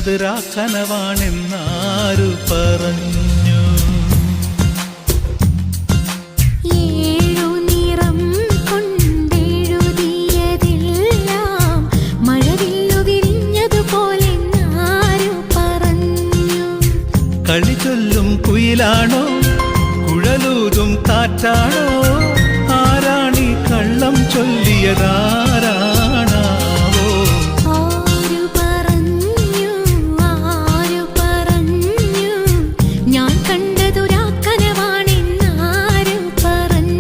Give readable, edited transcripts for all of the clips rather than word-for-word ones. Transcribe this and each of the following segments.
കണ്ടത് രാക്കനവാണെന്നാരു പറഞ്ഞു. ഏഴു നിറം കൊണ്ടെഴുതിയതെല്ലാം മഴവില്ലു വിരിഞ്ഞതുപോലെന്നാരു പറഞ്ഞു. കളി ചൊല്ലും കുയിലാണോ കുഴലൂതും കാറ്റാണോ, ആരാണി കള്ളം ചൊല്ലിയതാരാണാവോ? ആരു പറഞ്ഞു ആരു പറഞ്ഞു ഞാൻ കണ്ടതു രാക്കനവാണെന്നാരു പറഞ്ഞു.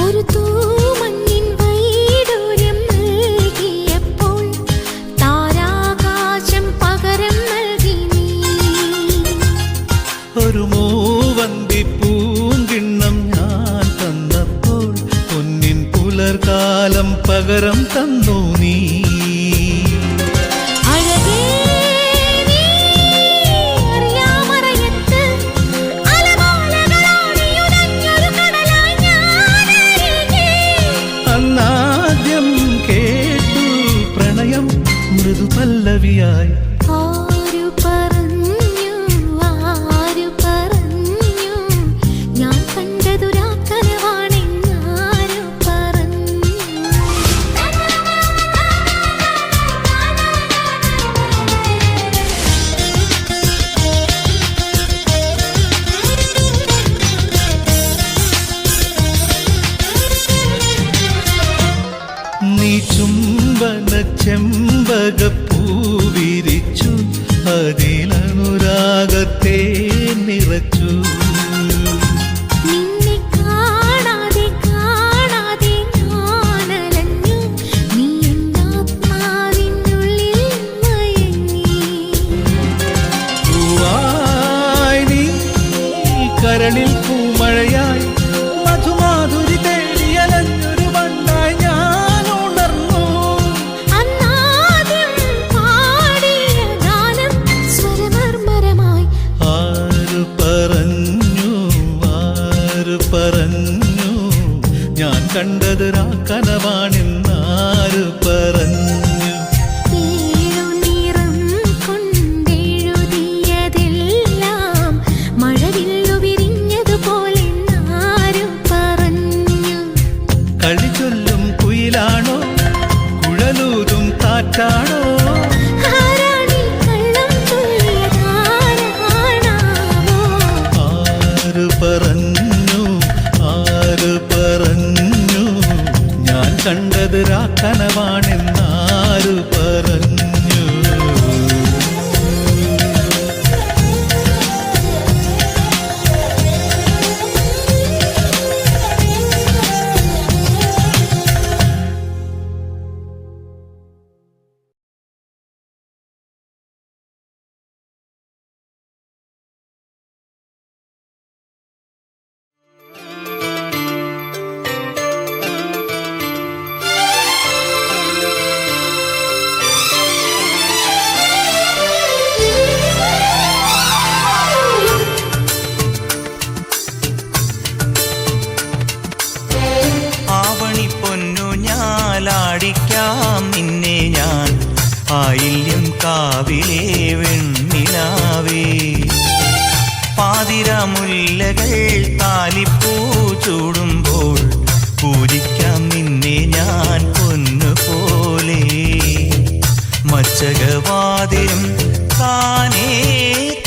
ഒരു തൂമഞ്ഞിൻ വൈഡൂര്യം നൽകിയപ്പോൾ താരാകാശം പകരം നൽകി നീ. ഒരു മൂവന്തി പൂങ്കിണ്ണം ഞാൻ തന്നപ്പോൾ പൊന്നിൻ പുലർകാലം പകരം തന്നു നീ. അഴകേ നീ അറിയാമറയത്ത് അലമാലകളോടിയുലഞ്ഞൊരു കടലായി ഞാനരികെ. അന്നാദ്യം കേട്ടു പ്രണയം മൃദുപല്ലവിയായി. ആരു പറഞ്ഞു ആരു പറഞ്ഞു ഞാൻ കണ്ടതു രാക്കനവാണെന്നാരു പറഞ്ഞു. നീ ചുംബന ചെമ്പകപ്പൂവിരിച്ചു, അതിലനുരാഗത്തെ നിറച്ചു. നിന്നെ കാണാതെ കാണാതെ ഞാനലഞ്ഞു, നീ എന്നാത്മാവിനുള്ളിൽ മയങ്ങി. പൂവായി നീ കരളിൽ പൂമഴയായി, മധുമാധുരി തേടിയലഞ്ഞൊരു വണ്ടായി ഞാൻ ഉണർന്നു. അന്നാദ്യം പാടിയ ഗാനം സ്വരമർമരമായി. ആരു പറഞ്ഞു ഞാൻ കണ്ടത് രാക്കനവാണെന്നാരു പറഞ്ഞു. ഏഴു നിറം കൊണ്ടെഴുതിയതെല്ലാം മഴവില്ലു വിരിഞ്ഞതുപോലെന്നാരു പറഞ്ഞു. കളി ചൊല്ലും കുയിലാണോ കുഴലൂതും കാറ്റാണോ, ആരാണി കള്ളം ചൊല്ലിയതാരാണാവോ? ആരു പറഞ്ഞു ഞാൻ കണ്ടത് രാക്കനവാണെന്നാരു പറഞ്ഞു. ാടിക്കാം നിന്നെ ഞാൻ ആയില്യം കാവിലെ വെണ്ണിലാവേ. പാതിരമുല്ലകൾ താലിപ്പൂ ചൂടുമ്പോൾ പൂജിക്കാം നിന്നെ ഞാൻ പൊന്നുപോലെ. മച്ചകവാതിലും താനേ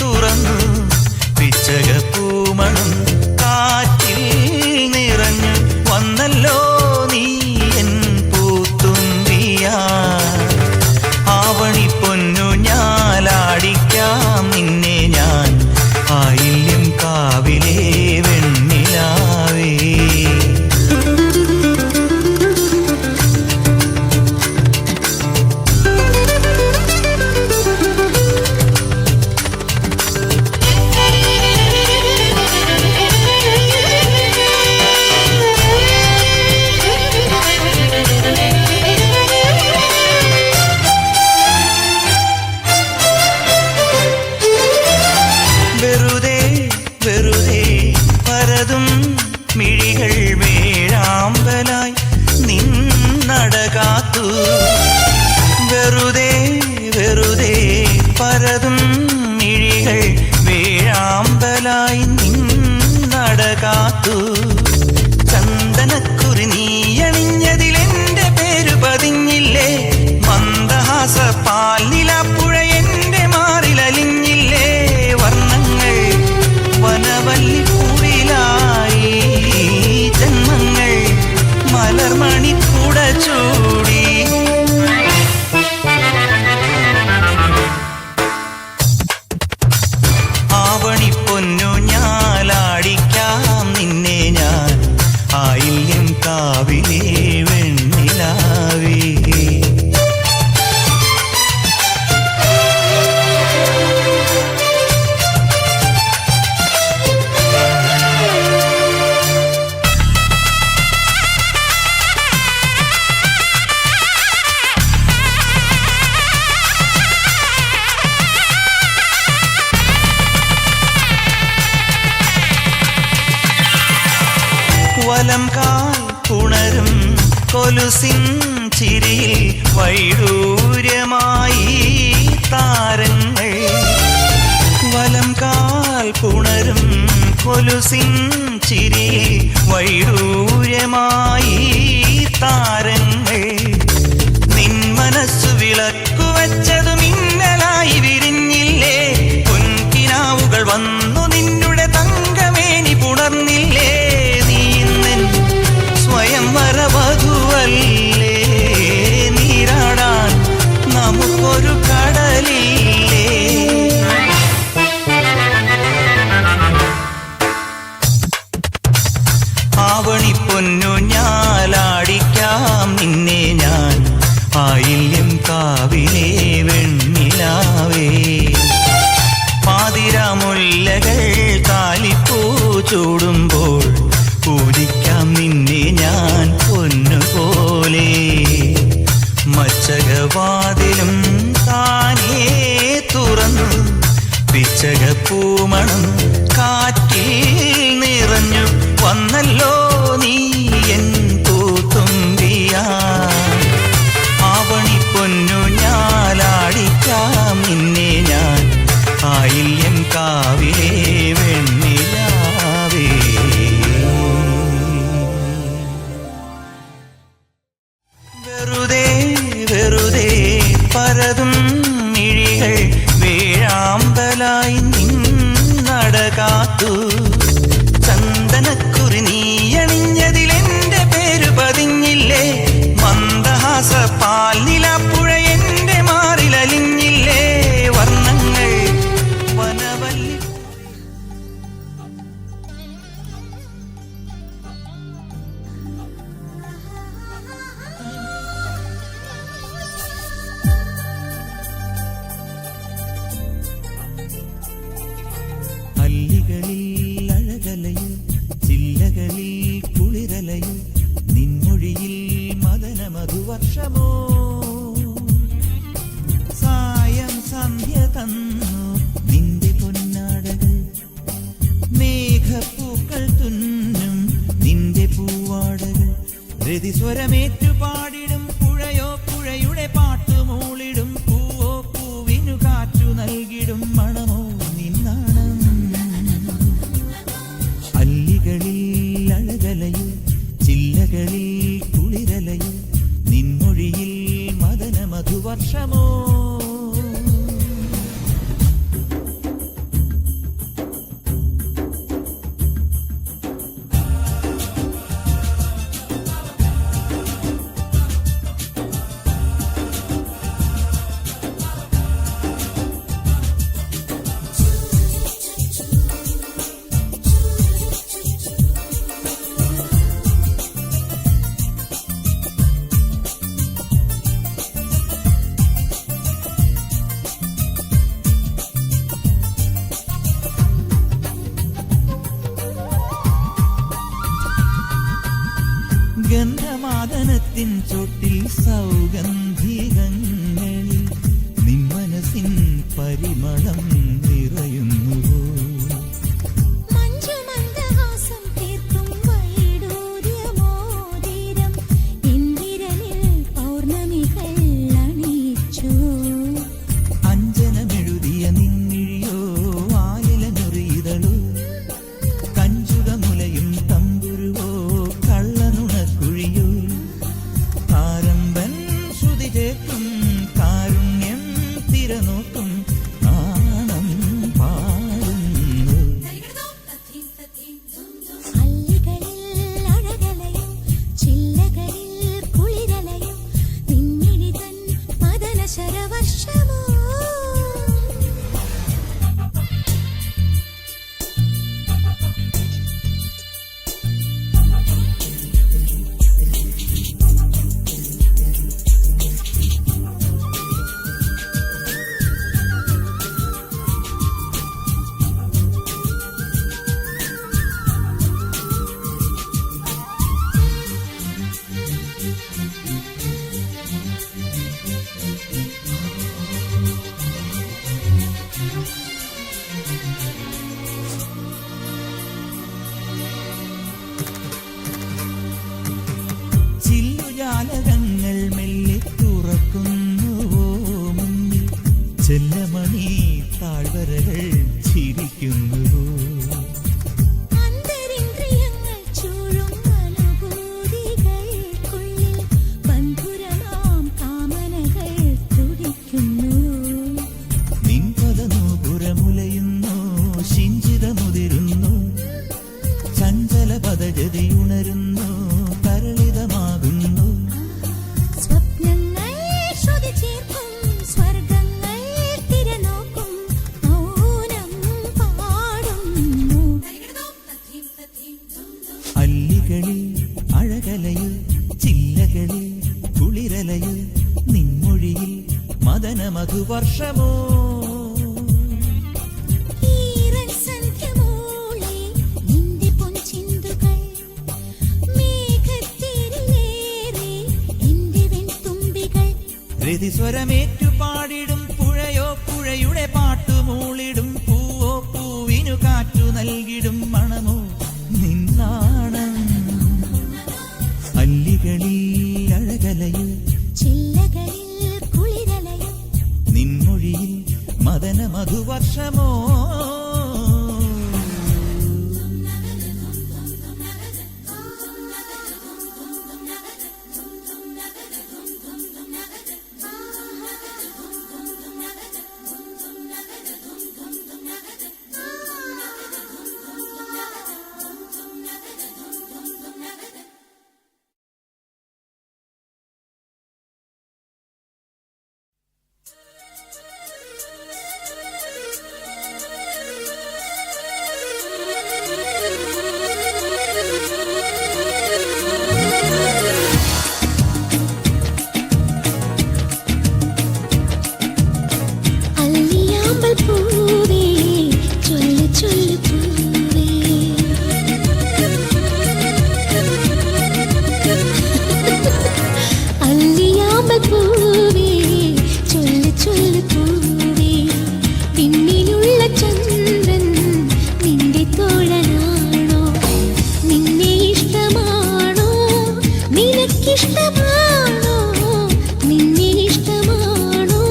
തുറന്നു, പിച്ചക പൂമണം കാറ്റിൽ നിറഞ്ഞു വന്നല്ലോ നീ എൻ പൂത്തുമ്പിയാ. ആവണി പൊന്നു ഞാലാടിക്കാം നിന്നെ ഞാൻ ആയില്യം കാവിലെ വെണ്ണിലാവേ. പരതും മിഴികൾ വേഴാമ്പലായി നിന്നടകാത്തു. ചന്ദനക്കുറി നീയണിഞ്ഞതിലെന്റെ പേരു പതിഞ്ഞില്ലേ, മന്ദഹാസ പാൽനിലാപ്പുഴ എന്റെ മാറിലലിഞ്ഞില്ലേ. വർണ്ണങ്ങൾ വനവല്ലിപ്പൂവിലായി, ജന്മങ്ങൾ മലർമണിക്കുട ചൂടി. ആവണിപ്പൊന്നു ഞാലാടിക്കാം നിന്നെ ഞാൻ, ആയില്യം കാവിലേ വെണ്ണിലാവേ. വലംകാൽ പുണരും കൊലുസിൻ ചിരിയിൽ വൈഡൂര്യമായി താരങ്ങൾ. വലംകാൽ പുണരും കൊലുസിൻ ചിരിയിൽ വൈഡൂര്യമായി താരങ്ങൾ. നിൻ മനസ്സു വിളക്കു വച്ചതു മിന്നലായി വിരിഞ്ഞില്ലേ, പൊൻകിനാവുകൾ വന്നു നിന്നുടെ തങ്കമേനി പുണർന്നില്ലേ. സ്വയം വരവധുവല്ലേ, നീരാടാൻ നമുക്കൊരു കടലില്ലേ. ആവണിപ്പൊന്നു ഞാലാടിക്കാം നിന്നെ ഞാൻ, ആയില്യം കാവിലേ വെണ്ണിലാവേ. പാതിരാമുല്ലകൾ കാലിപ്പൂ ചൂടുമ്പോൾ പൂജിക്കാം നിന്നെ ഞാൻ പൊന്നുപോലെ. മച്ചകവാതിലും താനേ തുറന്നു, പിച്ചകപ്പൂമണം കാറ്റിൽ നിറഞ്ഞു വന്നല്ലോ നീ എൻ പൂത്തുമ്പിയാ. ആവണിപ്പൊന്നു ഞാലാടിക്കാം നിന്നെ ഞാൻ, ആയില്യം കാവിലേ വെണ്ണിലാവേ. വെറുതെ വെറുതെ പരതും മിഴികൾ വേഴാമ്പലായി നിന്നടകാത്തു. ചന്ദനക്കുറി നീയണിഞ്ഞതിലെന്റെ പേരു പതിഞ്ഞില്ലേ, മന്ദഹാസ പാൽനിലാപ്പുഴ എന്റെ മാറിലലിഞ്ഞില്ലേ. വർണ്ണങ്ങൾ വനവല്ലി അല്ലികളിൽ അഴകലയിൽ ചില്ലകളിൽ കുളിരലയിൽ നിൻമൊഴിയിൽ മദന മധുവർഷമോ. സായം സന്ധ്യ തന്നു നിന്റെ പൊന്നാടകൾ, മേഘപ്പൂക്കൾ തുന്നും നിന്റെ പൂവാടകൾ. രതിസ്വരമേറ്റു പാടിടും പുഴയോ പുഴയുടെ പാട്ടുമൂളിടും, പൂവോ പൂവിനു കാറ്റു നൽകിടും മണമോ നിന്നാണം. അല്ലികളിൽ അഴകലയിൽ ചില്ലകളിൽ കുളിരലയിൽ നിൻമൊഴിയിൽ മദന മധുവർഷമോ. ഗന്ധമാദനത്തിൻ ചോട്ടിൽ സൗഗന്ധികങ്ങളിൽ നിൻ മനസ്സിൻ പരിമളം നിറയുന്നുവോ. മഞ്ജുമന്ദഹാസം തീർക്കും വൈഡൂര്യമോതിരം ഇന്ദിരനിൽ പൗർണമികൾ അണിയിച്ചു. അഞ്ജനമെഴുതി വർഷമോ ചില്ലുജാലകങ്ങൾ മെല്ലെ തുറക്കുന്നുവോ മുന്നിൽ ചെല്ലമണി താഴ്വരകൾ ചിരിക്കുന്നുവോ അന്തരിന്ദ്രിയങ്ങൾ ചൂഴും അനുഭൂതികൾക്കുള്ളിൽ ബന്ധുരമാം കാമനകൾ തുടിക്കുന്നു നിൻപദനൂപുരമുലയുന്നു ശിഞ്ചിതമുതിരുന്നു ചഞ്ചല പദജതിയുണരുന്നു തരളിതമാകുന്നു സ്വപ്നങ്ങൾ ശ്രുതി ചേർക്കും സ്വർഗങ്ങൾ തിരനോക്കും മൗനം പാടുന്നു അല്ലികളിൽ അഴകലയിൽ ചില്ലകളിൽ കുളിരലയിൽ നിൻമൊഴിയിൽ മദന മധുവർഷമോ ഈറൻ സന്ധ്യമൂളെ നിന്റെ പൊൻചിന്തുകൾ മേഘത്തിരിലേറെ എന്റെ വെൺതുമ്പികൾ രതിസ്വരമേറ്റു പാടിടും പുഴയോ പുഴയുടെ പാട്ടുമൂളിടും പൂവോ പൂവിനു കാറ്റു നൽകിടും മണമോ നിന്നാണം അല്ലികളിൽ അഴകലയിൽ ചില്ലകളിൽ കുളിരലയും നിൻമൊഴിയിൽ മദന മധുവർഷമോ അല്ലിയാമ്പൽ പൂവേ ചൊല്ല് ചൊല്ല് പൂവേ അല്ലിയാമ്പൽ പൂവേ ചൊല്ല് ചൊല്ല് പൂവേ പിന്നിലുള്ള ചന്ദ്രൻ നിന്റെ തോഴനാണോ നിന്നെ ഇഷ്ടമാണോ നിനക്കിഷ്ടമാണോ നിന്നെ ഇഷ്ടമാണോ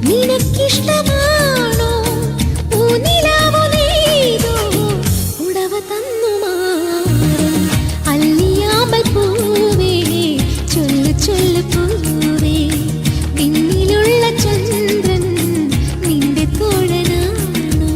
നിനക്കിഷ്ടമാണോ ഊനിലാവു നെയ്തോ ഉടവ തന്നു മാറും അല്ലിയാമ്പൽ പൂവേ ചൊല്ലു ചൊല്ലു പൂവേ പിന്നിലുള്ള ചന്ദ്രൻ നിന്റെ തോഴനാണോ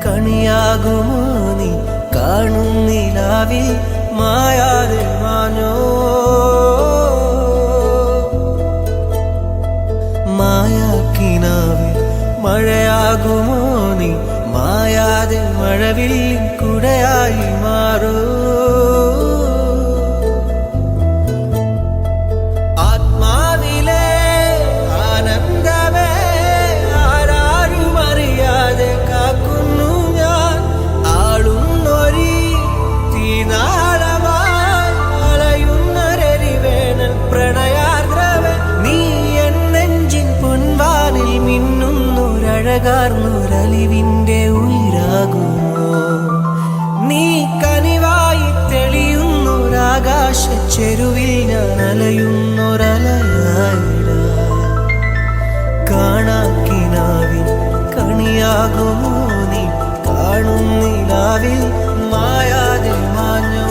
കണിയാകുമോ നീ കാണും നിലാവിൽ മായാതെ മാഞ്ഞോ ചെരുവിൽ ഞാൻ അലയുന്നൊരലയായിട കാണാക്കിനാവിൽ കണിയാകുമോ നീ കാണുന്നിലാവിൽ മായാതെ മാഞ്ഞോ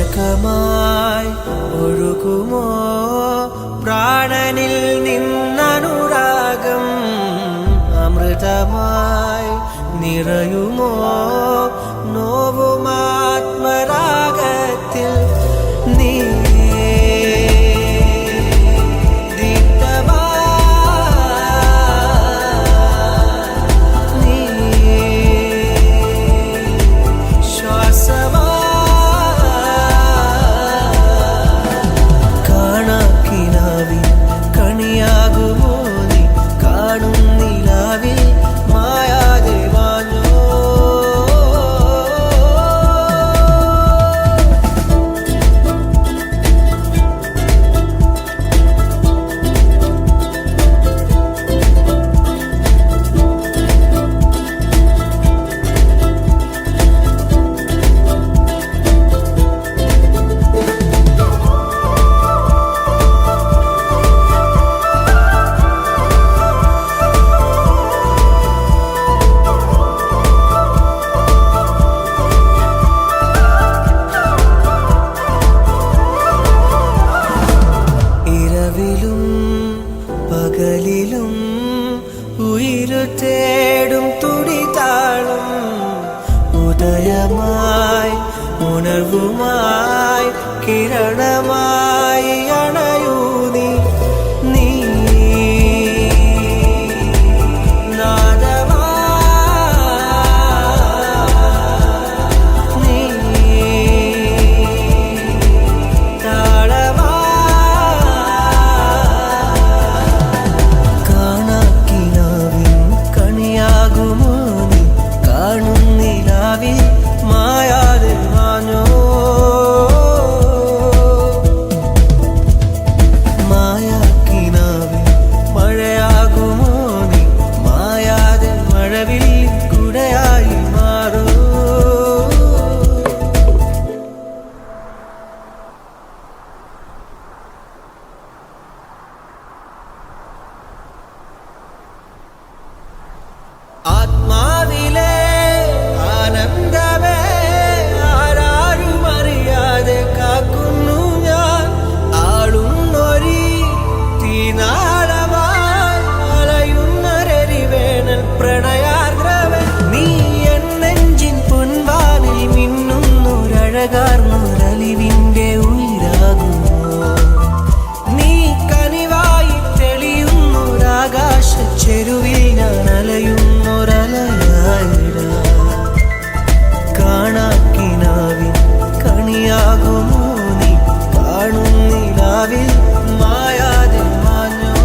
ചഷകമായി ഒഴുകുമോ പ്രാണനിൽ നിന്നനുരാഗം അമൃതമായി നിറയുമോ നോവുമാത്മരാഗത്തിൽ നീ പകലിലും ഉയിരു തേടും തുടിതാളും ഉദയമായി ഉണർവുമായി കിരണമായി അണയൂ നീ നീ ആത്മാവിലെ ആനന്ദമേ ആരാരും അറിയാതെ കാക്കുന്നു ഞാൻ ആളുന്നൊരി തീനാളമായി അലയുന്നൊരരിവേണൽ പ്രണയാർദ്രവൻ നീ എൻ നെഞ്ചിൻ പൊൻവാനിൽ മിന്നുന്നൊരഴകാർന്നൊരലിവിന്റെ ഉയിരാകുന്നു നീ കനിവായി തെളിയുന്നൊരാകാശ ചെരുവിൽ ഞാൻ അലയും കാണാക്കിനാവിൽ കണിയാകുമോ നീ കാണുന്നിലാവിൽ മായാതെ മാഞ്ഞോ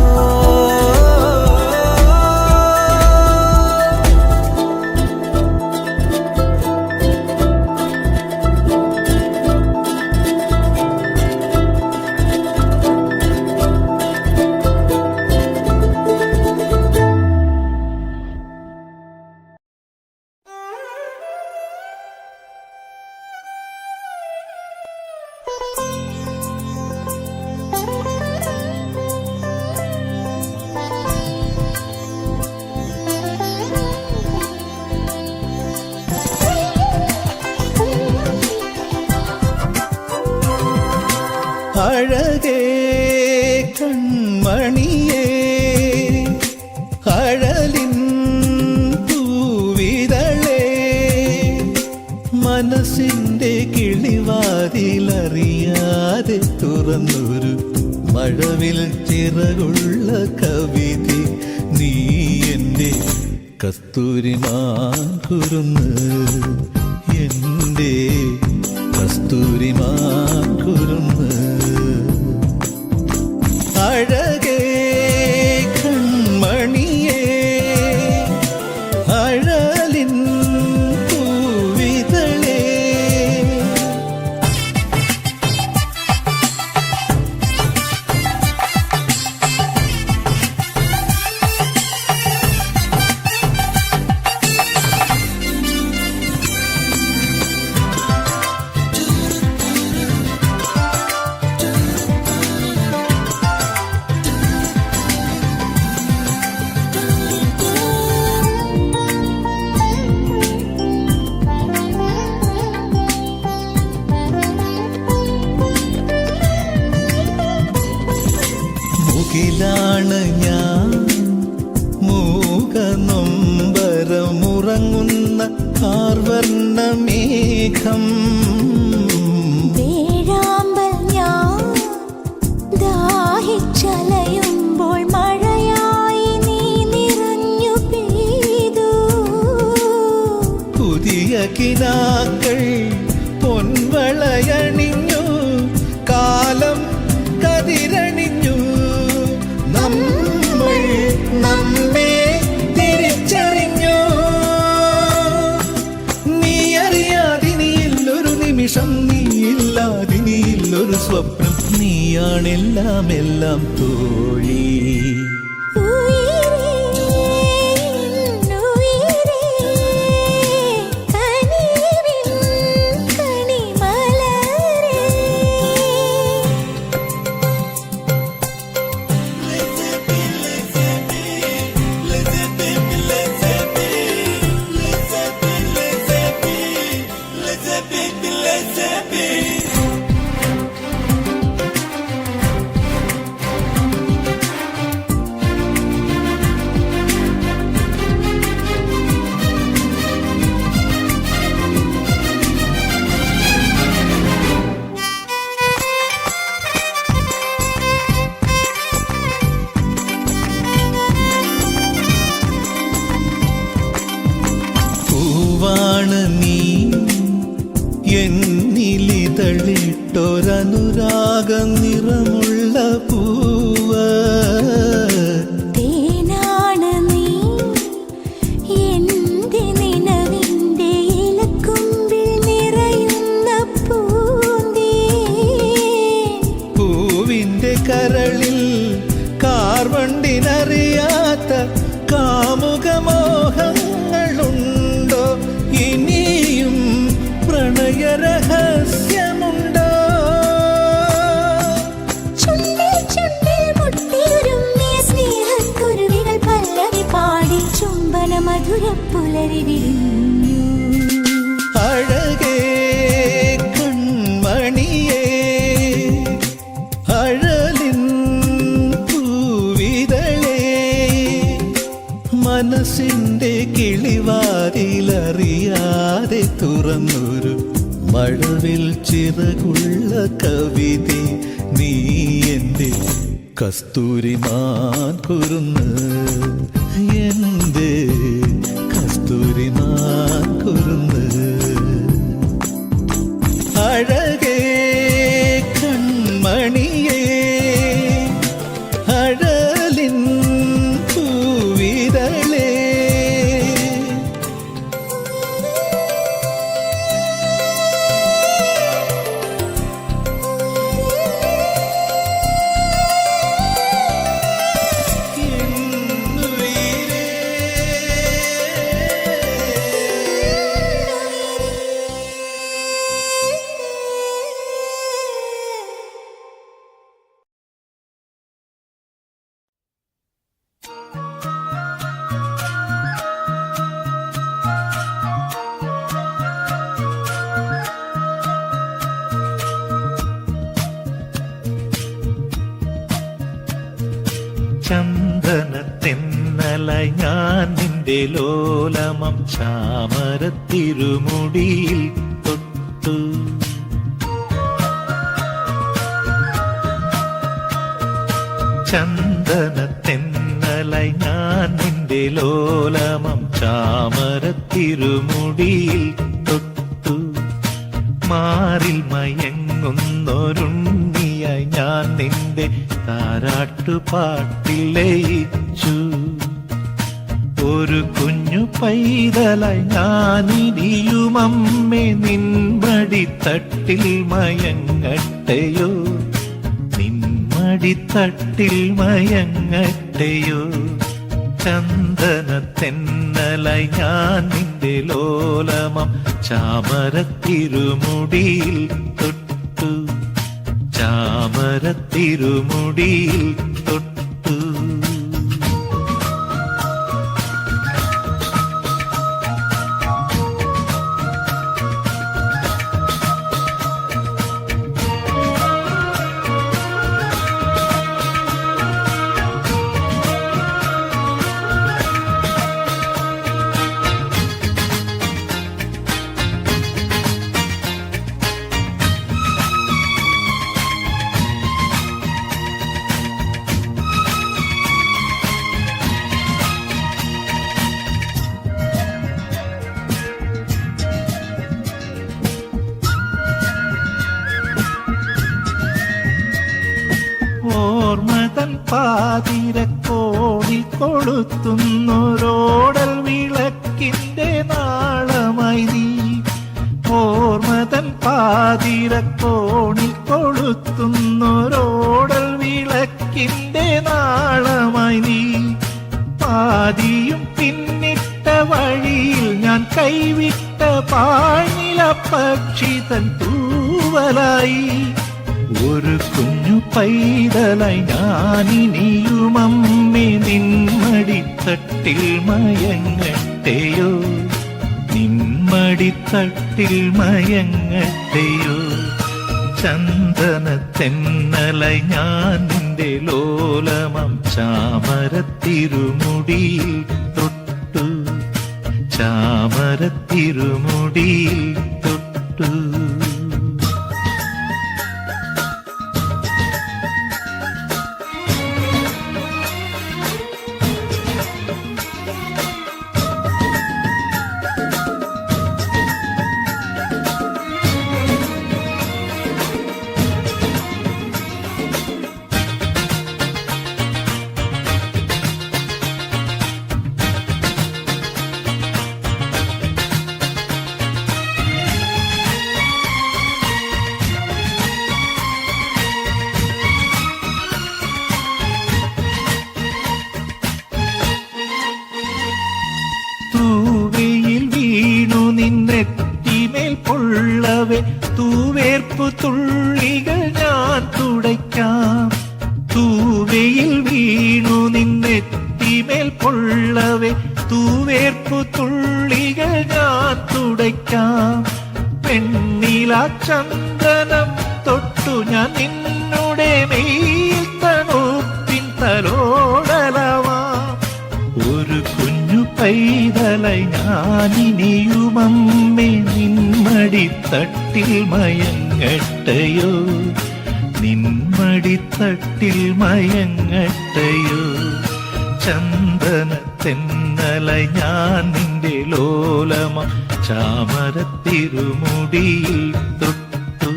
അഴകേ കൺമണിയേ അഴലിൻ പൂവിതളേ മനസ്സിൻ്റെ കിളിവാതിലറിയാതെ തുറന്നൊരു മഴവിൽ ചിറകുള്ള കവിത നീ എൻ്റെ കസ്തൂരിമാൻ കുരുന്ന് എൻ്റെ കസ്തൂരിമാൻ കുരുന്ന് അഴകേ കൺമണിയേ അഴലിൻ പൂവിതളേ ാണ് ഞാൻ മൂകനൊമ്പരമുറങ്ങുന്ന ആർവർണ്ണമേഘം വേഴാമ്പൽ ഞാൻ ദാഹിച്ചലയുമ്പോൾ മഴയായി നീ നിറഞ്ഞു പെയ്തു പുതിയ കിനാക്കൾ പൊൻവളയണിഞ്ഞു കാലം കതിരണിഞ്ഞു നമ്മൾ നമ്മെ തിരിച്ചറിഞ്ഞു നീ അറിയാതിനിയില്ലൊരു നിമിഷം നീയില്ലാതിനിയില്ലൊരു സ്വപ്നം നീയാണെല്ലാം എല്ലാം തോഴി പൂവാണ് നീ എന്നിലിതളിട്ടൊരനുരാഗ നിറമുള്ള പൂവ് തേനാണ് നീ എന്റെ നിലവിന്റെ ഇലക്കൊമ്പിൽ നിറയുന്ന പൂന്തേ പൂവിന്റെ കരളിൽ കാർവണ്ടിനറിയാത്ത കാമുകമോഹങ്ങളുണ്ടോ ഇനിയും പ്രണയരഹസ്യമുണ്ടോ ചുണ്ടിൽ ചുണ്ടിൽ മുട്ടിയുരുമ്മിയ സ്നേഹക്കുരുവികൾ പല്ലവി പാടി ചുംബന മധുര പുലരി വിരിഞ്ഞു അഴകേ കൺമണിയേ അഴലിൻ പൂവിതളേ മനസ്സിന്റെ കിളിവാതിലറിയാതെ തുറന്നൊരു മഴവിൽ ചിറകുള്ള കവിതേ നീ എൻ്റെ കസ്തൂരിമാൻ കുരുന്ന് എൻ്റെ കസ്തൂരിമാൻ കുരുന്ന് അഴകേ കൺമണിയേ അഴലിൻ പൂവിതളേ ചന്ദനത്തെന്നലായി ഞാൻ നിന്റെ ലോലമം ചാമരത്തിരുമുടിയിൽ തൊട്ടു. ചന്ദനത്തെന്നലായി ഞാൻ നിന്റെ നിന്റെ ലോലമം ചാമരത്തിരുമുടിയിൽ തൊട്ടു മാറിൽ മയങ്ങുന്നൊരുണ്ണിയായി ഞാൻ നിന്റെ താരാട്ടുപാട്ടിൽ ലയിച്ചു ഒരു കുഞ്ഞു പൈതലായി ഞാനിനിയുമമ്മേ നിൻമടിത്തട്ടിൽ മയങ്ങട്ടെയോ നിൻമടിത്തട്ടിൽ മയങ്ങട്ടെയോ ചന്ദന തെന്നലായി ഞാൻ നിന്റെ ലോലമം ചാമരത്തിരുമുടിയിൽ തൊട്ടു ചാമരത്തിരുമുടിയിൽ തൊട്ടു ഓർമ്മതൻ പാതിരക്കോടി കൊളുത്തുന്നൊരോടൽ വിളക്കിന്റെ നാളമായി നീ ഓർമ്മതൻ പാതിരക്കോണി കൊളുത്തുന്നൊരോടൽ വിളക്കിന്റെ നാളമായി നീ പാതിയും പിന്നിട്ട വഴിയിൽ ഞാൻ കൈവിട്ട പാഴ്നില പക്ഷി തൻ തൂവലായി ഒരു കുഞ്ഞു പൈതലായി ഞാനിനിയുമമ്മേ നിൻമടിത്തട്ടിൽ മയങ്ങട്ടെയോ നിൻമടിത്തട്ടിൽ മയങ്ങട്ടെയോ ചന്ദന തെന്നലായി ഞാൻ നിന്റെ ലോലമം ചാമരത്തിരുമുടിയിൽ തൊട്ടു ചാമരത്തിരുമുടിയിൽ തൊട്ടു തൂവയിൽ വീണു നിന്നെത്തിമേൽ പൊള്ളവേ തൂവേർപ്പു തുള്ളികൾ ഞാൻ തുടയ്ക്കാം തൂവയിൽ വീണു നിന്നെത്തിമേൽ പൊള്ളവേ തൂവേർപ്പു തുള്ളികൾ ഞാൻ തുടയ്ക്കാം പെണ്ണില ചന്ദനം തൊട്ടു ഞാൻ നിന്നുടെ മേൽ തണുപ്പിൻ തലോടലവാം ഒരു കുഞ്ഞു പൈതലായി ഞാനിനിയുമമ്മേ നിൻമടിത്തട്ടിൽ മയങ്ങട്ടെയോ നിൻമടിത്തട്ടിൽ മയങ്ങട്ടെയോ ചന്ദന തെന്നലായി ഞാൻ നിന്റെ ലോലമം ചാമരത്തിരുമുടിയിൽ തൊട്ടു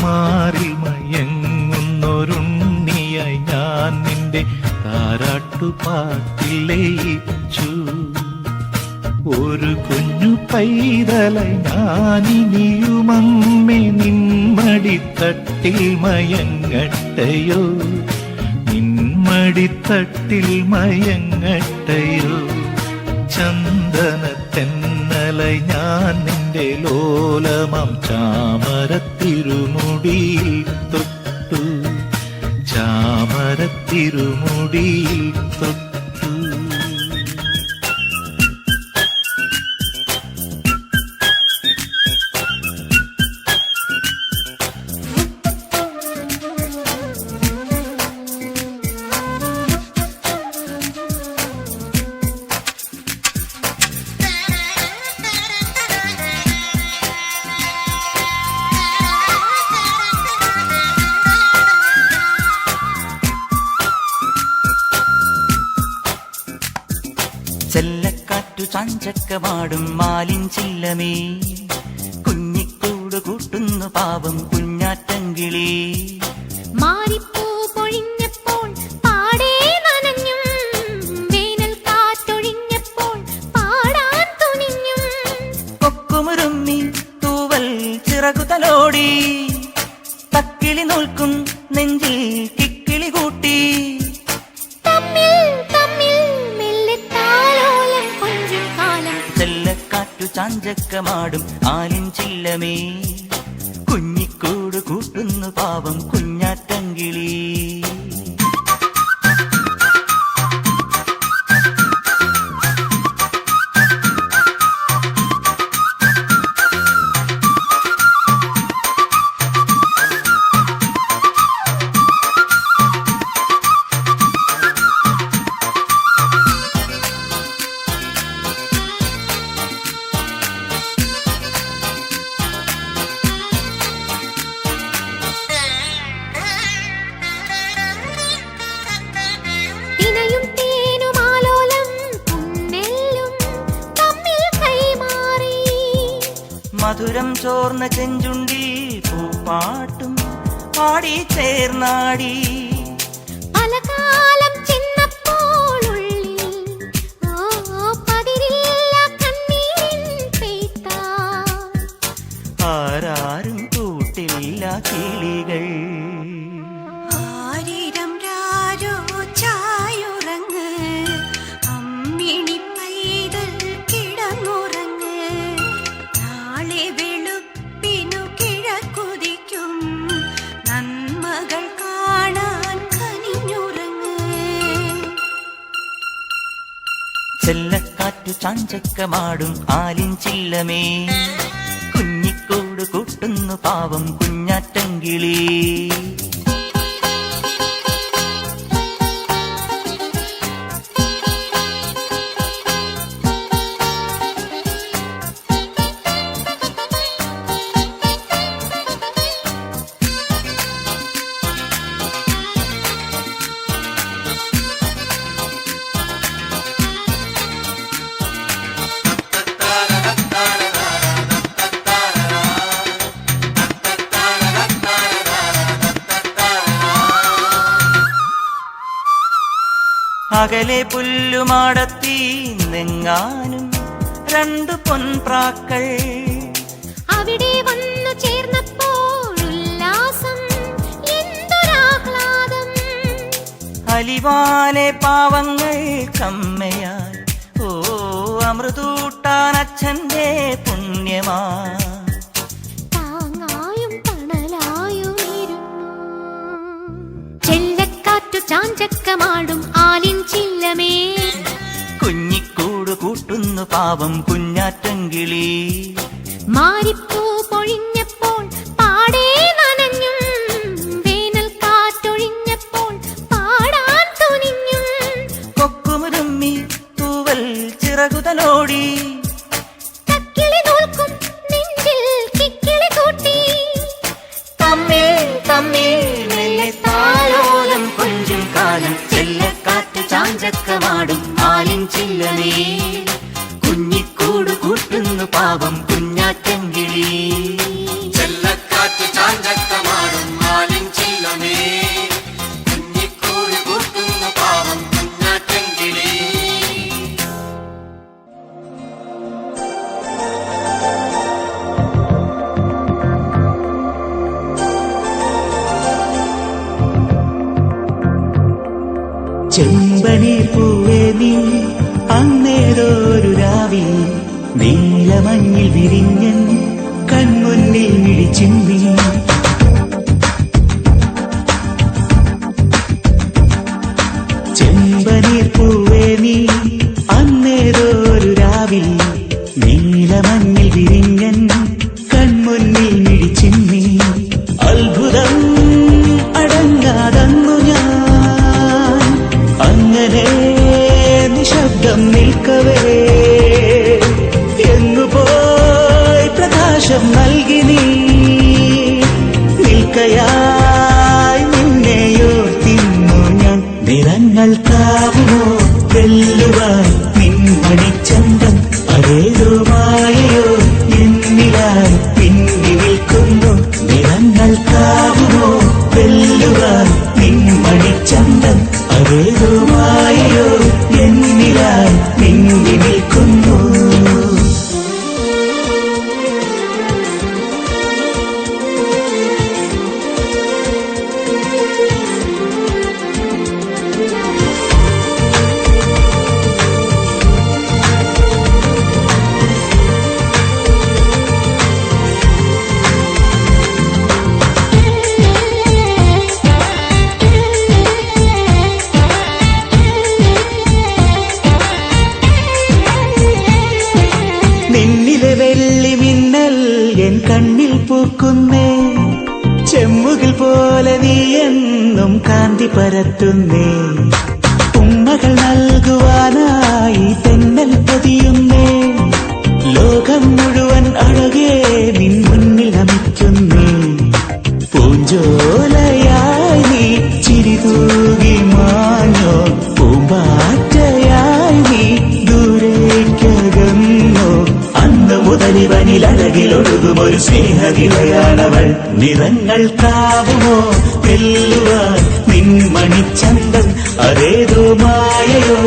മാറിൽ മയങ്ങുന്നൊരുണ്ണിയായി ഞാൻ നിന്റെ താരാട്ടുപാട്ടിൽ ലയിച്ചു ഒരു കുഞ്ഞു പൈതലായി ഞാനിനിയുമമ്മേ നിൻമടിത്തട്ടിൽ മയങ്ങട്ടെയോ നിൻമടിത്തട്ടിൽ മയങ്ങട്ടെയോ ചന്ദന തെന്നലായി ഞാൻ നിന്റെ ലോലമം ചാമരത്തിരുമുടിയിൽ തൊട്ടു ചാമരത്തിരുമുടിയിൽ തൊട്ടു ചെല്ലക്കാറ്റു ചാഞ്ചക്കമാടും മാലിൻ ചില്ലമേ, കുഞ്ഞിക്കൂട് കൂട്ടുന്നു പാവം കുഞ്ഞാറ്റങ്കിളി. മാറിപ്പൂ പൊഴിഞ്ഞപ്പോൾ പാടേ നനഞ്ഞും, വേനൽ കാറ്റൊഴിഞ്ഞപ്പോൾ പാടാൻ തുനിഞ്ഞും. കൊക്കുമുരുമ്മി തൂവൽ ചിറകുതലോടി, തക്കിളി നോൽക്കും നെഞ്ചിൽ കിക്കിളി കൂട്ടി. ചെല്ലക്കാറ്റു ചാഞ്ചക്കമാടും ആലിൻ ചില്ലമേ, കുഞ്ഞിക്കൂട് കൂട്ടുന്നു പാവം കുഞ്ഞാറ്റങ്കിളി. മധുരം ചോർന്ന ചെഞ്ചുണ്ടിൽ പൂപ്പാട്ടും പാടി ചേർന്നാടി. പല കാലം ചെന്നപ്പോൾ ഉള്ളിൽ പതിരില്ല കണ്ണീരിൻ പെയ്ത്ത. ആരാരും കൂട്ടില്ല കിളികൾ. ആരിരം രാരോ ചായുറങ്ങ്, അമ്മിണി പൈതൽ കിടന്നുറങ്ങ്. നാളെ വെളുപ്പിനു കിഴക്കുതിക്കും, നന്മകൾ കാണാൻ കനിഞ്ഞുറങ്ങ്. ചെല്ലക്കാറ്റു ചാഞ്ചക്കമാടും ആലിൻ ചില്ലമേ, കുഞ്ഞിക്കൂട് കൂട്ടുന്നു പാവം കുഞ്ഞാറ്റങ്കിളി. അകലെ പുല്ലുമാടത്തി നെങ്ങാനും രണ്ടു പൊൻപ്രാക്കൾ. അവിടെ വന്നു ചേർന്നപ്പോൾ ഉല്ലാസം എന്തൊരാഹ്ലാദം. അലിവാലെ പാവങ്ങൾ കമ്മയായി, ഓ അമൃതൂട്ടാൻ അച്ഛന്റെ പുണ്യമാ. താങ്ങായും തണലായും ഇരുന്നു. ചെല്ലക്കാറ്റു ചാഞ്ചക്കമാടും ആലിൻ ചില്ലമേ, കുഞ്ഞിക്കൂട് കൂട്ടുന്നു പാവം കുഞ്ഞാറ്റങ്കിളി. മാറിപ്പൂ പൊഴിഞ്ഞപ്പോൾ പാടേ നനഞ്ഞും, വേനൽ കാറ്റൊഴിഞ്ഞപ്പോൾ പാടാൻ തുനിഞ്ഞും. കൊക്കുമുരുമ്മി തൂവൽ ചിറകുതലോടി, തക്കിളി നോൽക്കും നെഞ്ചിൽ കിക്കിളി കൂട്ടി. തമ്മിൽ തമ്മിൽ മെല്ലെ താലോലം കൊഞ്ചും കാലം. ചെല്ലക്കാറ്റ് ചാഞ്ചക്കമാടും ആലിൻ ചില്ലമേ, കുഞ്ഞിക്കൂട് കൂട്ടുന്നു പാവം കുഞ്ഞാറ്റങ്കിളി. ചെല്ലക്കാറ്റ് ചാഞ്ചക്കമാടും ആലിൻ ചില്ലമേ, കുഞ്ഞിക്കൂട് കൂട്ടുന്നു പാവം കുഞ്ഞാറ്റങ്കിളി. ചെമ്പനീർ പൂവേ നീ അന്നേരൊരു രാവിൽ നീലമഞ്ഞിൽ വിരിഞ്ഞൻ കൺമുന്നിൽ മിഴിച്ചിന്നി. ചെമ്പനീർ പൂവേ നീ അന്നേരൊരു രാവിൽ നീലമഞ്ഞിൽ വിരിഞ്ഞൻ കൺമുന്നിൽ മിഴിച്ചിന്നി. അത്ഭുതം അടങ്ങാതന്നു ഞാൻ അങ്ങനെ നിശബ്ദം നിൽക്കവേ, എങ്ങുപോയി പ്രകാശം നൽകി നീ നിൽക്കയായി. നിന്നെയോർത്തിന്നു ഞാൻ നിറങ്ങൾ കാവുമോ വെല്ലുവാൻ നിൻ മണിച്ചന്തം അതേതോ മായയോ എന്നിലായി പിന്നി നിൽക്കുന്നു. നിറങ്ങൾക്കാവുമോ വെല്ലുവാൻ നിൻമണിച്ചന്തം. അതേതോ മായയോ എന്നിലായി പിന്നി നിൽക്കുന്നു. നിന്നിലെ വെള്ളി മിന്നൽ എൻ കണ്ണിൽ പൂക്കുന്നേ. ചെമ്മുകിൽ പോലെ നീ എന്നും കാന്തി പരത്തുന്നേ. ഉമ്മകൾ നൽകുവാനായി തെന്നൽ പൊതിയുന്നേ. ലോകം മുഴുവൻ അഴകേ നിൻ മുന്നിൽ നമിക്കുന്നേ. പൂഞ്ചോലയായി നീ ചിരിതൂകി മാഞ്ഞോ. പൂമ്പാറ്റയായി നീ ദൂരേക്കകന്നോ. അന്ന് മുതലിവനിലഴകിലൊഴുകുമൊരു സ്നേഹനിലയാണവൾ. നിറങ്ങൾക്കാവുമോ വെല്ലുവാൻ നിൻമണിച്ചന്തം. അതേതോ മായയോ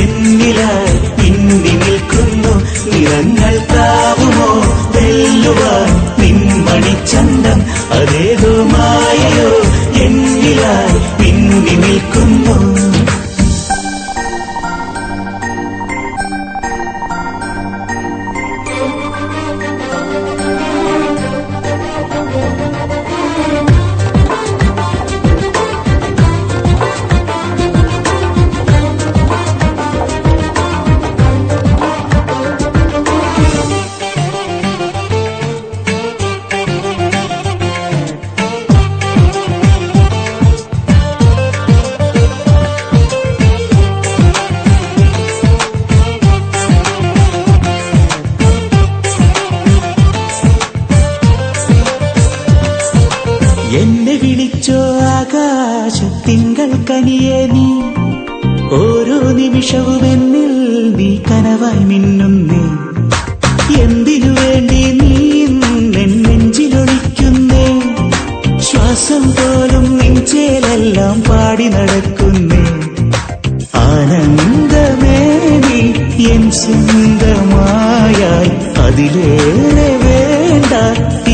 എന്നിലായി പിന്നി നിൽക്കുന്നു. നിറങ്ങൾക്കാവുമോ വെല്ലുവാൻ നിൻമണിച്ചന്തം. അതേതോ മായയോ എന്നിലായി പിന്നി നിൽക്കുന്നു. എന്നെ വിളിച്ചോ ആകാശത്തിങ്കൾ കനിയേ നീ. ഓരോ നിമിഷവും എന്നിൽ നീ കനവായി മിന്നുന്നേ. എന്തിനു വേണ്ടി നീ എൻ നെഞ്ചിലൊളിക്കുന്നേ. ശ്വാസം പോലും നെഞ്ചേലെല്ലാം പാടി നടക്കുന്നേ. ആനന്ദമേ നീ എൻ സ്വന്തമായാൽ അതിലേറെ വേണ്ട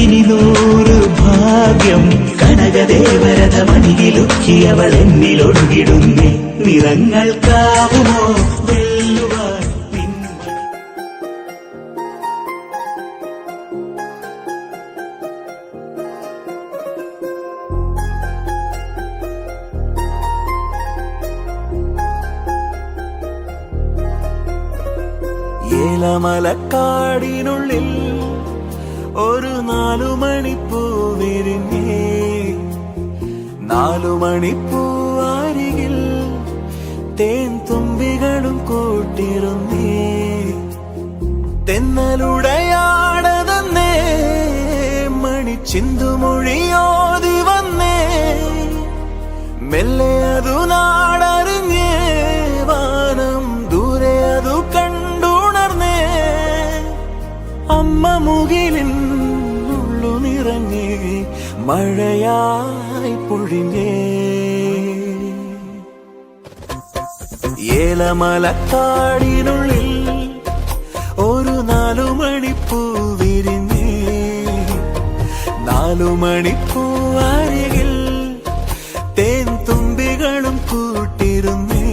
ഇനി 100 ഭാഗ്യം. കനകദേവരഥമണിയിലുക്കിയവൾ എന്നിലൊഴുകിടുന്നേ. നിറങ്ങൾക്കാവുമോ വെല്ലുവാൻ നിൻമണി. ഏലമലക്കാടിനുള്ളിൽ ഒരു 4 മണിപ്പൂ വിരിഞ്ഞേ. 4 മണിപ്പൂ അരികിൽ തേൻ തുമ്പികളും കൂട്ടിരുന്നേ. തെന്നലുടയാടതന്നേ മണിച്ചിന്തുമൊഴിയോതി വന്നേ. മെല്ലെ അതു നാടറിഞ്ഞേ. വാനം ദൂരെ അതു കണ്ടുണർന്നേ. അമ്മ മുകിലിൻ ഉള്ളു നിറഞ്ഞേ. മഴയായി പൊഴിഞ്ഞേ. ഏലമലക്കാടിനുള്ളിൽ ഒരു 4 മണിപ്പൂ വിരിഞ്ഞേ. 4 മണിപ്പൂ അരികിൽ തേൻ തുമ്പികളും കൂട്ടിരുന്നേ.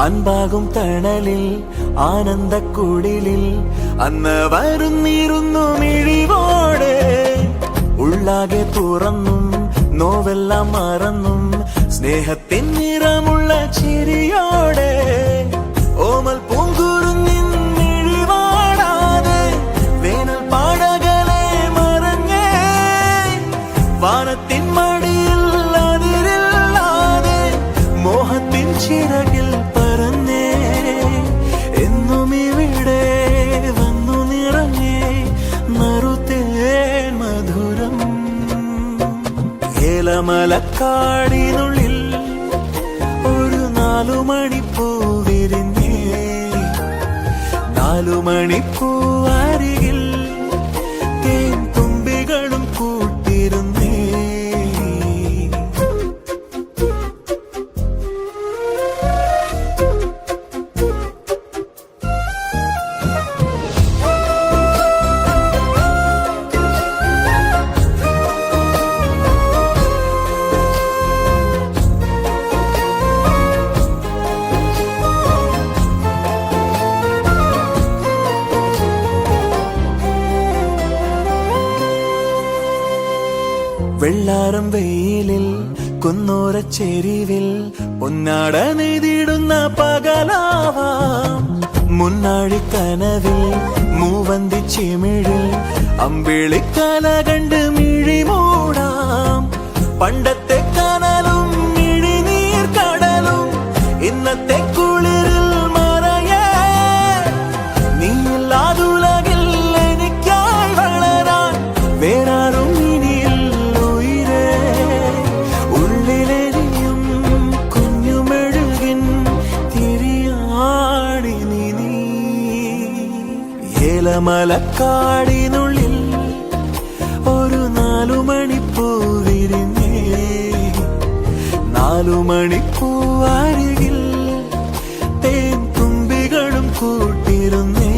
അൻപാകും തണലിൽ ആനന്ദക്കുടിലിൽ അന്ന് വരുന്നിരുന്നു മിഴിവോടെ ഉള്ളാകെ തുറന്നും നോവെല്ലാം മറന്നും സ്നേഹത്തിൻ നിറമുള്ള ചിരിയോടെ ഓമൽ പൂങ്കുരുന്നിൻ മിഴിവാടാതെ വേനൽ പാടകളെ മറഞ്ഞേ വാനത്തിൻ മടിയിൽ അതിരില്ലാതെ മോഹത്തിൻ ചിറകിൽ പറന്നേ എന്നും ഇവിടെ വന്നു നിറഞ്ഞേ നറുതേൻ മധുരം ഏലമലക്കാടിനുള്ളിൽ ഒരു 4 മണിപ്പൂ വിരിഞ്ഞേ 4 മണിപ്പൂ അരികിൽ തേൻ തുമ്പികളും കൂട്ടിരുന്നേ വെള്ളാരം വെയിലിൽ കുന്നോരച്ചെരിവിൽ പൊന്നാട നെയ്തിടുന്ന പകലാവാം മുന്നാഴിക്കനവിൽ മൂവന്തി ചിമിഴിൽ അമ്പിളിക്കല കണ്ട് മിഴി മൂടാം പണ്ടത്തെ കനലും മിഴിനീർ കടലും ഇന്നത്തെ കുളിരിൽ മറയേ നീയില്ലാതുലകിൽ എനിക്കായി വളരാൻ വേറാരും ഇനിയിൽ ഉയിരേ ഉള്ളിലെരിയും കുഞ്ഞുമെഴുകിൻ തിരിയാടി നീ ഏലമലക്കാടിനുള്ളിൽ ഒരു 4 മണിപ്പൂ വിരിഞ്ഞേ 4 മണിപ്പൂ അരികിൽ തേൻ തുമ്പികളും കൂട്ടിരുന്നേ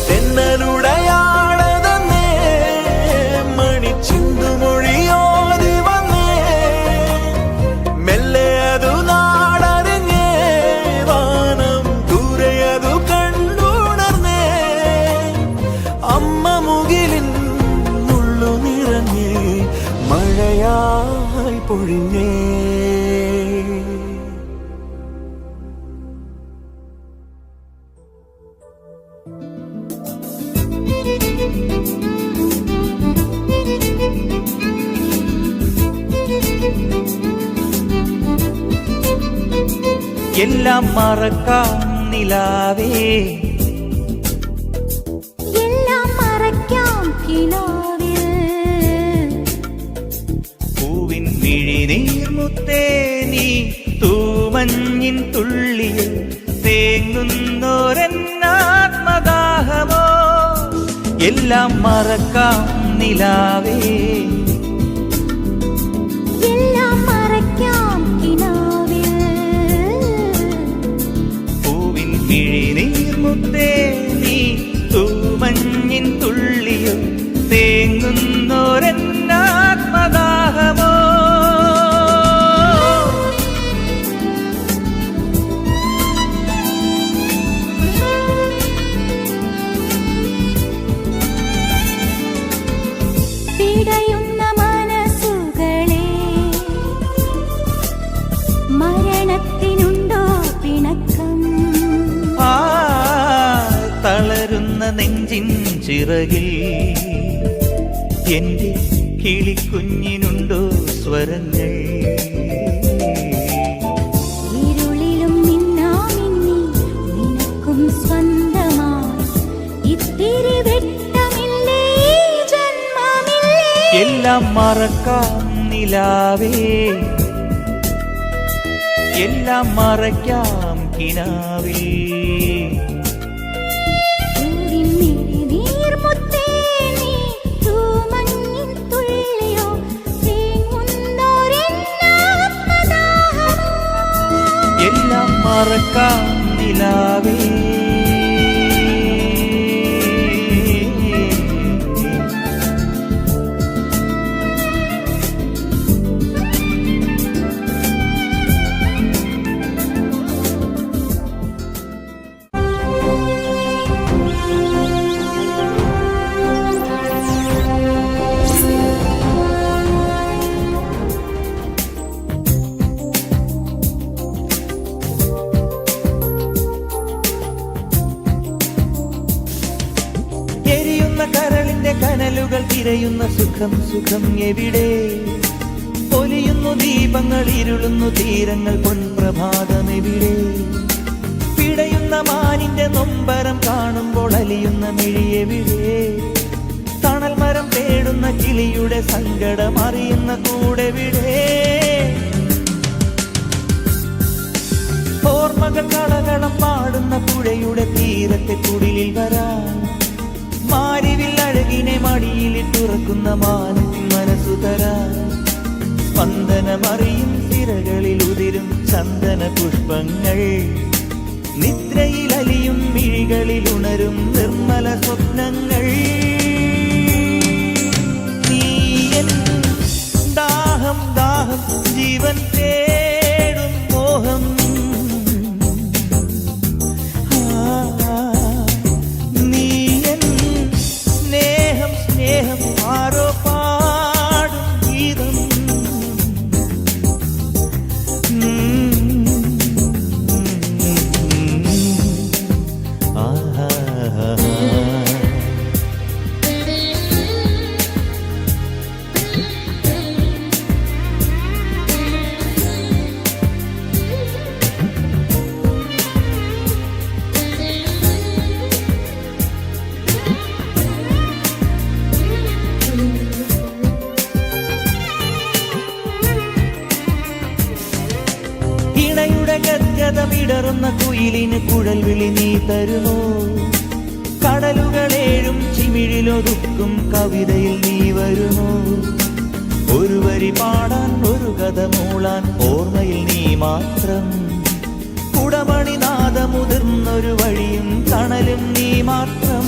തെന്നലുടയാടതന്നേ മണിച്ചിന്തുമൊഴിയോതി വന്നേ മെല്ലെ അതു നാടറിഞ്ഞേ വാനം ദൂരെ അതു കണ്ടുണർന്നേ അമ്മ മുകിലിൻ നുള്ളു നിറഞ്ഞേ മഴയായി പൊഴിഞ്ഞേ എല്ലാം മറക്കാം നിലാവേ എല്ലാം മറയ്ക്കാം കിനാവിൽ പൂവിൻ മിഴിനീർമുത്തേ നീ തൂമഞ്ഞിൻ തുള്ളിയിൽ തേങ്ങുന്നൊരെന്നാത്മദാഹമോ എല്ലാം മറക്കാം നിലാവേ എല്ലാം മറയ്ക്കാം കിനാവിൽ പൂവിൻ മിഴിനീർമുത്തേ നീ തൂമഞ്ഞിൻ തുള്ളിയിൽ തേങ്ങുന്നൊരെന്നാത്മദാഹമോ പിടയുന്ന മനസ്സുകളെ മരണത്തിനുണ്ടോ പിണക്കം ആ തളരുന്ന നെഞ്ചിൻ ചിറകിൽ എന്റെ കിളിക്കുഞ്ഞിനുണ്ടോ സ്വരങ്ങൾ ഇരുളിലും മിന്നാമിന്നി നിനക്കും സ്വന്തമായി ഇത്തിരി വെട്ടമില്ലേ ഈ ജന്മമില്ലേ എല്ലാം മറക്കാം നിലാവേ എല്ലാം മറയ്ക്കാം കിനാവേ പൂവിൻ മിഴിനീർമുത്തേ നീ തൂമഞ്ഞിൻ തുള്ളിയോ തേങ്ങുന്നൊരെന്നാത്മദാഹമോ എല്ലാം മറക്കാം നിലാവേ പിരിയുന്ന സുഖം സുഖം എവിടെ? പൊലിയുന്നു ദീപങ്ങൾ, ഇരുളുന്നു തീരങ്ങൾ, പൊൻപ്രഭാതം എവിടെ? പിടയുന്ന മാനിന്റെ നൊമ്പരം കാണുമ്പോൾ അലിയുന്ന മിഴിയെവിടെ? തണൽ മരം തേടുന്ന കിളിയുടെ സങ്കടം അറിയുന്ന കൂടെവിടെ? ഓർമ്മകൾ കളകളം പാടുന്ന പുഴയുടെ തീരത്തെ കുടിലിൽ വരാൻ, മാരിവിൽ അഴകിനെ മടിയിൽ തുറക്കുന്ന മാനത്തിൻ മനസ്സു തരാൻ, സ്പന്ദനമറിയും സിരകളിൽ ഉതിരും ചന്ദന പുഷ്പങ്ങൾ, നിദ്രയിൽ അലിയും മിഴികളിൽ ഉണരും നിർമ്മല സ്വപ്നങ്ങൾ. നീയൻ ദാഹം ദാഹം ജീവൻ തേടും മോഹം, നീയൻ സ്നേഹം സ്നേഹം ആരോ പാടും ഗീതം. ഇണയുടെ ഗദ്ഗതമിടറുന്ന കുയിലിന് കുഴൽ വിളി നീ തരുമോ? കടലുകളേഴും ചിമിഴിലൊതുക്കും കവിതയിൽ നീ വരുമോ? ഒരു വരി പാടാൻ, ഒരു കഥ മൂളാൻ ഓർമ്മയിൽ നീ മാത്രം. കുടമണിനാദമുതിർന്നൊരു വഴിയും തണലും നീ മാത്രം.